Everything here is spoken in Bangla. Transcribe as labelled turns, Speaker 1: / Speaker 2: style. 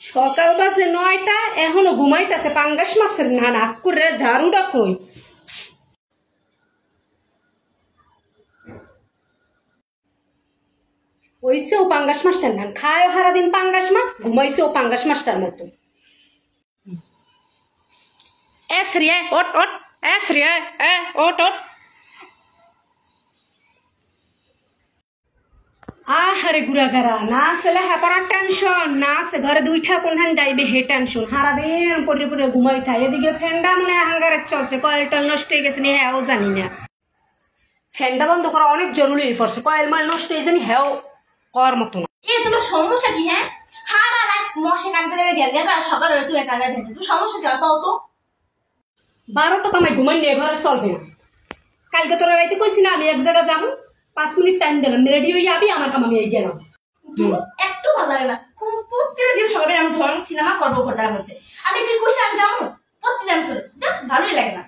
Speaker 1: সকাল বাজে 9টা, এখনো ঘুমাইতেছে। পাঙ্গাস মাছের না নাক করে ঝাড়ুটা কই? হইছেও পাঙ্গাস মাছটার নান, খায় সারাদিন পাঙ্গাস মাছ, ঘুমাইছেও পাঙ্গাস মাছটার মতো। শ্রিয়া ওট ওট, শ্রিয়া ওট ওট। আহারে গুড়াগারা, না ছেলে হ্যাপার টেনশন, না ঘরে দুইটা কোনখান যাইবে হে টেনশন, সারাদিন পরে পরে ঘুমাই থাকে। এদিকে ফ্যানটা মনে হয় হাঙ্গারে চলছে, কয়েলটা নষ্ট হয়ে গেছে নি হ্যাঁ জানি না। ফ্যানটা বন্ধ করা অনেক জরুরি হয়ে পড়ছে, কয়েল মাল নষ্ট হয়ে জানি হ্যাঁ করার মতো না।
Speaker 2: তোমার সমস্যা কি? হ্যাঁ, সারা রাত মশে কাটতে লেগে গেল, আর সকালে তুমি কাজে থাকে, তুমি সমস্যা কি? তাও তো
Speaker 1: 12টা তো আমি ঘুমাই নিয়ে ঘরে চলবে না। কালকে তোরা রাইতে কইছি না আমি এক জায়গায় যাবো, 5 মিনিট টাইম দিলাম, রেডি হয়ে যাবি, আমার কাম আমি এই গেলাম।
Speaker 2: একটু ভালো লাগে না। প্রত্যেক দিন সকালে আমি ধরুন সিনেমা করবো ঘরটার মধ্যে, আমি কি কইছি আমি যাবো? প্রতিদিন আমি করি, যা ভালোই লাগে না।